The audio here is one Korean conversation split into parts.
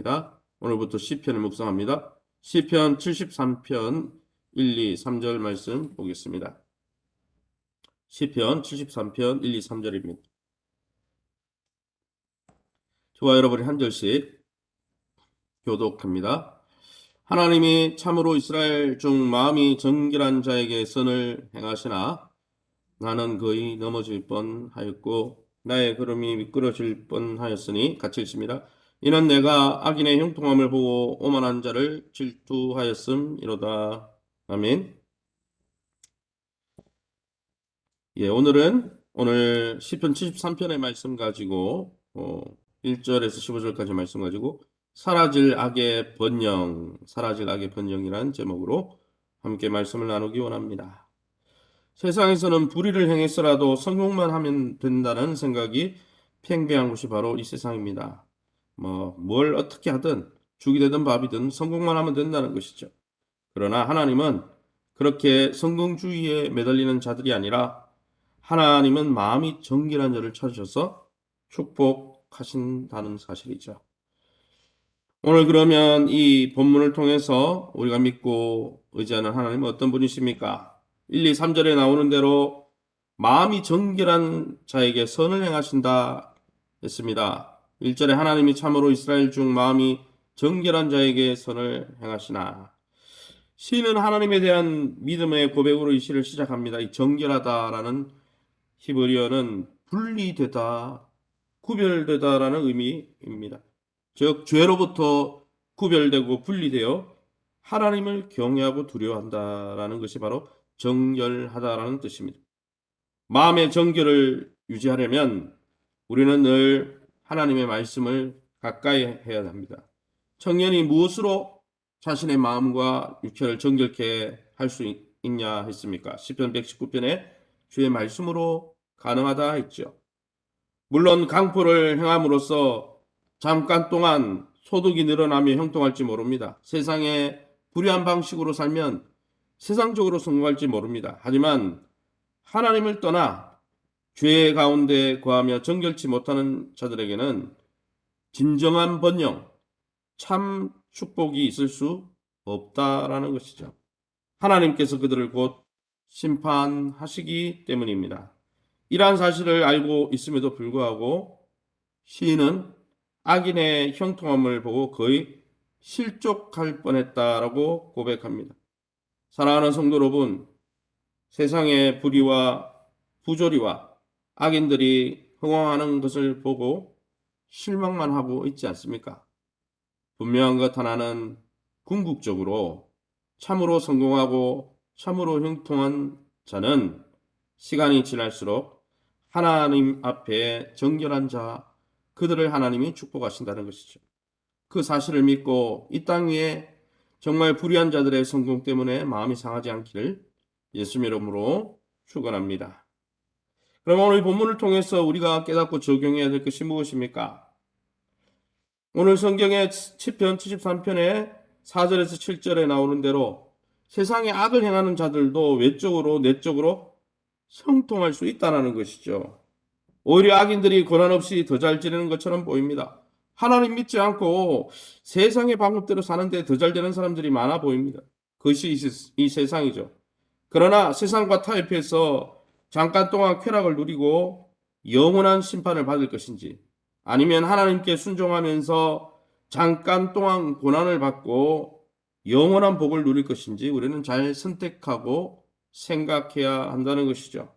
시작합니다. 오늘부터 시편을 묵상합니다. 시편 73편 1, 2, 3절 말씀 보겠습니다. 시편 73편 1, 2, 3절입니다. 저와 여러분이 한 절씩 교독합니다. 하나님이 참으로 이스라엘 중 마음이 정결한 자에게 선을 행하시나 나는 거의 넘어질 뻔하였고 나의 걸음이 미끄러질 뻔하였으니 같이 읽습니다. 이는 내가 악인의 형통함을 보고 오만한 자를 질투하였음이로다. 아멘. 오늘 시편 73편의 말씀 가지고 1절에서 15절까지 말씀 가지고 사라질 악의 번영이라는 제목으로 함께 말씀을 나누기 원합니다. 세상에서는 불의를 행했어라도 성공만 하면 된다는 생각이 팽배한 곳이 바로 이 세상입니다. 뭘 어떻게 하든 죽이 되든 밥이든 성공만 하면 된다는 것이죠. 그러나 하나님은 그렇게 성공주의에 매달리는 자들이 아니라 하나님은 마음이 정결한 자를 찾으셔서 축복하신다는 사실이죠. 오늘 그러면 이 본문을 통해서 우리가 믿고 의지하는 하나님은 어떤 분이십니까? 1, 2, 3절에 나오는 대로 마음이 정결한 자에게 선을 행하신다 했습니다. 1절에 하나님이 참으로 이스라엘 중 마음이 정결한 자에게 선을 행하시나. 시인은 하나님에 대한 믿음의 고백으로 이 시를 시작합니다. 이 정결하다라는 히브리어는 분리되다, 구별되다라는 의미입니다. 즉 죄로부터 구별되고 분리되어 하나님을 경외하고 두려워한다라는 것이 바로 정결하다라는 뜻입니다. 마음의 정결을 유지하려면 우리는 늘 하나님의 말씀을 가까이 해야 합니다. 청년이 무엇으로 자신의 마음과 육체를 정결케 할 수 있냐 했습니까? 시편 119편에 주의 말씀으로 가능하다 했죠. 물론 강포를 행함으로써 잠깐 동안 소득이 늘어나며 형통할지 모릅니다. 세상에 불의한 방식으로 살면 세상적으로 성공할지 모릅니다. 하지만 하나님을 떠나 죄 가운데 거하며 정결치 못하는 자들에게는 진정한 번영, 참 축복이 있을 수 없다라는 것이죠. 하나님께서 그들을 곧 심판하시기 때문입니다. 이러한 사실을 알고 있음에도 불구하고 시인은 악인의 형통함을 보고 거의 실족할 뻔했다라고 고백합니다. 사랑하는 성도 여러분, 세상의 불의와 부조리와 악인들이 흥황하는 것을 보고 실망만 하고 있지 않습니까? 분명한 것 하나는 궁극적으로 참으로 성공하고 참으로 형통한 자는 시간이 지날수록 하나님 앞에 정결한 자, 그들을 하나님이 축복하신다는 것이죠. 그 사실을 믿고 이 땅 위에 정말 불의한 자들의 성공 때문에 마음이 상하지 않기를 예수님 이름으로 축원합니다. 그럼 오늘 본문을 통해서 우리가 깨닫고 적용해야 될 것이 무엇입니까? 오늘 성경의 시편 73편에 4절에서 7절에 나오는 대로 세상에 악을 행하는 자들도 외적으로 내적으로 형통할 수 있다는 것이죠. 오히려 악인들이 고난 없이 더 잘 지내는 것처럼 보입니다. 하나님 믿지 않고 세상의 방법대로 사는데 더 잘 되는 사람들이 많아 보입니다. 그것이 이 세상이죠. 그러나 세상과 타협해서 잠깐 동안 쾌락을 누리고 영원한 심판을 받을 것인지, 아니면 하나님께 순종하면서 잠깐 동안 고난을 받고 영원한 복을 누릴 것인지 우리는 잘 선택하고 생각해야 한다는 것이죠.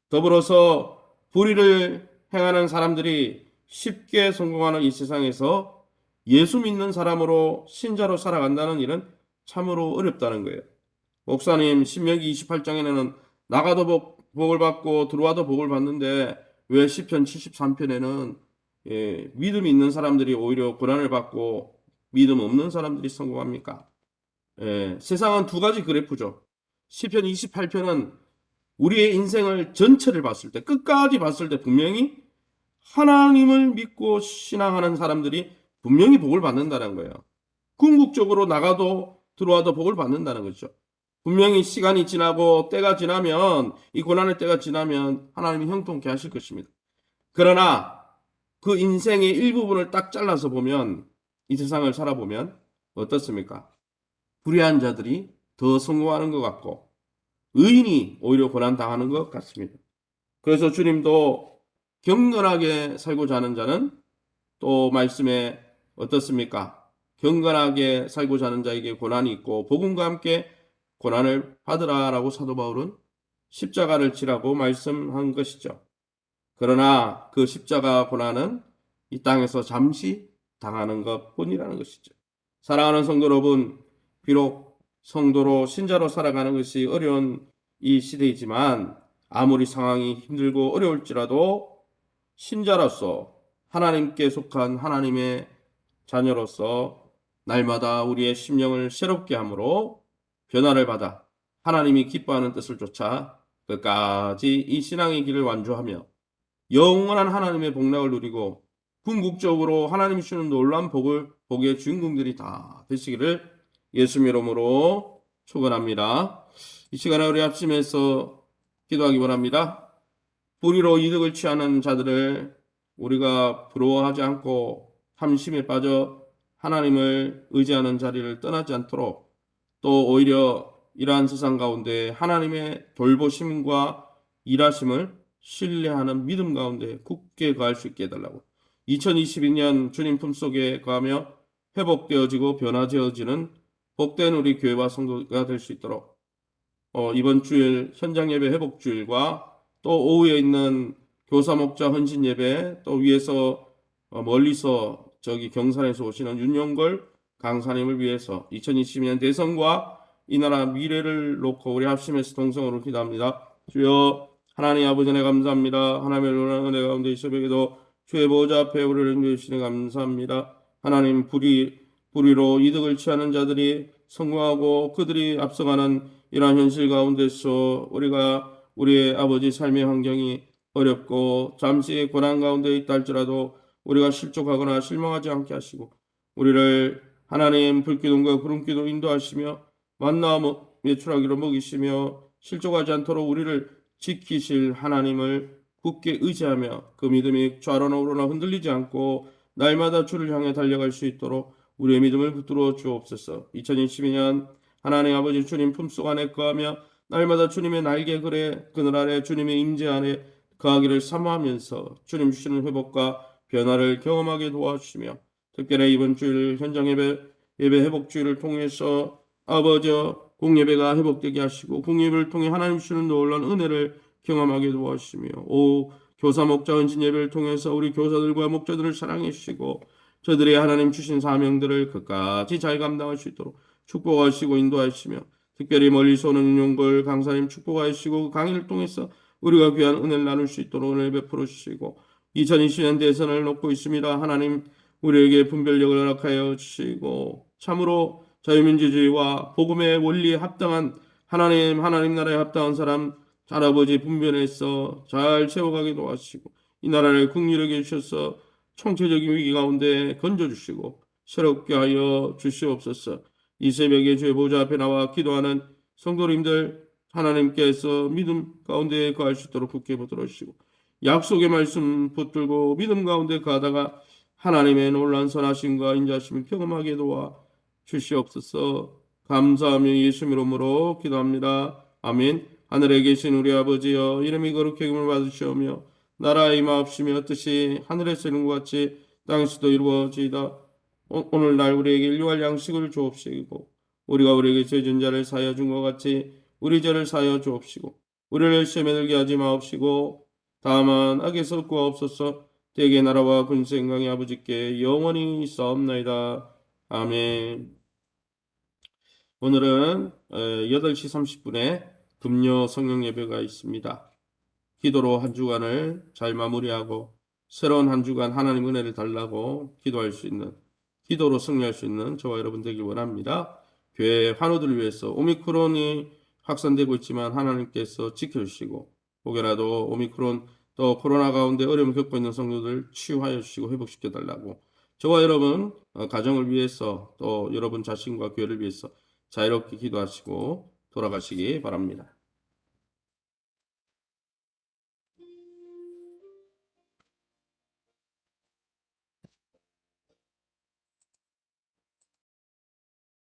더불어서 불의를 행하는 사람들이 쉽게 성공하는 이 세상에서 예수 믿는 사람으로 신자로 살아간다는 일은 참으로 어렵다는 거예요. 목사님, 신명기 28장에는 나가도 복을 받고 들어와도 복을 받는데 왜 시편 73편에는 믿음이 있는 사람들이 오히려 고난을 받고 믿음 없는 사람들이 성공합니까? 세상은 두 가지 그래프죠. 시편 28편은 우리의 인생을 전체를 봤을 때, 끝까지 봤을 때 분명히 하나님을 믿고 신앙하는 사람들이 분명히 복을 받는다는 거예요. 궁극적으로 나가도 들어와도 복을 받는다는 거죠. 분명히 시간이 지나고 때가 지나면, 이 고난의 때가 지나면 하나님이 형통케 하실 것입니다. 그러나 그 인생의 일부분을 딱 잘라서 보면 이 세상을 살아보면 어떻습니까? 불의한 자들이 더 성공하는 것 같고 의인이 오히려 고난당하는 것 같습니다. 그래서 주님도 경건하게 살고자 하는 자는 또 말씀에 어떻습니까? 경건하게 살고자 하는 자에게 고난이 있고 복음과 함께 고난을 받으라라고 사도 바울은 십자가를 지라고 말씀한 것이죠. 그러나 그 십자가 고난은 이 땅에서 잠시 당하는 것뿐이라는 것이죠. 사랑하는 성도 여러분, 비록 성도로 신자로 살아가는 것이 어려운 이 시대이지만 아무리 상황이 힘들고 어려울지라도 신자로서 하나님께 속한 하나님의 자녀로서 날마다 우리의 심령을 새롭게 함으로 변화를 받아 하나님이 기뻐하는 뜻을 쫓아 끝까지 이 신앙의 길을 완주하며 영원한 하나님의 복락을 누리고 궁극적으로 하나님이 주는 놀라운 복을 복의 주인공들이 다 되시기를 예수님 이름으로 축원합니다. 이 시간에 우리 합심해서 기도하기 바랍니다. 불의로 이득을 취하는 자들을 우리가 부러워하지 않고 탐심에 빠져 하나님을 의지하는 자리를 떠나지 않도록 또 오히려 이러한 세상 가운데 하나님의 돌보심과 일하심을 신뢰하는 믿음 가운데 굳게 거할 수 있게 해달라고 2022년 주님 품속에 거하며 회복되어지고 변화되어지는 복된 우리 교회와 성도가 될 수 있도록 이번 주일 현장 예배 회복 주일과 또 오후에 있는 교사 목자 헌신 예배 또 위에서 멀리서 저기 경산에서 오시는 윤영걸 강사님을 위해서 2022년 대선과 이 나라 미래를 놓고 우리 합심해서 동성으로 기도합니다. 주여 하나님 아버지 은혜 감사합니다. 하나님의 놀라운 은혜 가운데 이서벽에도 주의 보좌 앞에 우리를 인도해주시니 감사합니다. 하나님 불의로 이득을 취하는 자들이 성공하고 그들이 앞서가는 이러한 현실 가운데서 우리가 우리의 아버지 삶의 환경이 어렵고 잠시 고난 가운데 있다 할지라도 우리가 실족하거나 실망하지 않게 하시고 우리를 하나님 불기둥과 구름기도 인도하시며 만나 매출하기로 먹이시며 실족하지 않도록 우리를 지키실 하나님을 굳게 의지하며 그 믿음이 좌로나 우로나 흔들리지 않고 날마다 주를 향해 달려갈 수 있도록 우리의 믿음을 붙들어 주옵소서. 2022년 하나님 아버지 주님 품속 안에 거하며 날마다 주님의 날개 그늘 아래 주님의 임재 안에 거하기를 사모하면서 주님 주시는 회복과 변화를 경험하게 도와주시며 특별히 이번 주일 현장 예배 회복 주일을 통해서 아버지 공예배가 회복되게 하시고 공예배를 통해 하나님 주시는 놀라운 은혜를 경험하게 도와주시며 교사 목자 헌신 예배를 통해서 우리 교사들과 목자들을 사랑해 주시고 저들의 하나님 주신 사명들을 끝까지 잘 감당할 수 있도록 축복하시고 인도하시며 특별히 멀리서 오는 윤용걸 강사님 축복하시고 그 강의를 통해서 우리가 귀한 은혜를 나눌 수 있도록 은혜를 베풀어 주시고 2020년 대선을 놓고 있습니다. 하나님 우리에게 분별력을 허락하여 주시고 참으로 자유민주주의와 복음의 원리에 합당한 하나님 나라에 합당한 사람 할아버지 분별해서 잘 채워가게 도와주시고 이 나라를 국리하게 주셔서 총체적인 위기 가운데 건져주시고 새롭게 하여 주시옵소서. 이 새벽에 주의 보좌 앞에 나와 기도하는 성도님들 하나님께서 믿음 가운데 거할 수 있도록 굳게 붙들어 주시고 약속의 말씀 붙들고 믿음 가운데 가다가 하나님의 놀라운 선하심과 인자하심을 경험하게 도와 주시옵소서. 감사하며 예수 이름으로 기도합니다. 아멘. 하늘에 계신 우리 아버지여 이름이 거룩히 여김을 받으시오며 나라의 임하옵시며 뜻이 하늘에서 이룬 것 같이 땅에서도 이루어지이다. 오늘날 우리에게 일용할 양식을 주옵시고 우리가 우리에게 죄 진 자를 사하여 준 것 같이 우리 죄를 사하여 주옵시고 우리를 시험에 들게 하지 마옵시고 다만 악에서 구하옵소서. 대개 나라와 군세 영광이 아버지께 영원히 있사옵나이다. 아멘. 오늘은 8시 30분에 금요 성령 예배가 있습니다. 기도로 한 주간을 잘 마무리하고 새로운 한 주간 하나님 은혜를 달라고 기도할 수 있는 기도로 승리할 수 있는 저와 여러분 되길 원합니다. 교회 환우들을 위해서 오미크론이 확산되고 있지만 하나님께서 지켜주시고 혹여라도 오미크론 또 코로나 가운데 어려움을 겪고 있는 성도들 치유하여 주시고 회복시켜 달라고 저와 여러분 가정을 위해서 또 여러분 자신과 교회를 위해서 자유롭게 기도하시고 돌아가시기 바랍니다.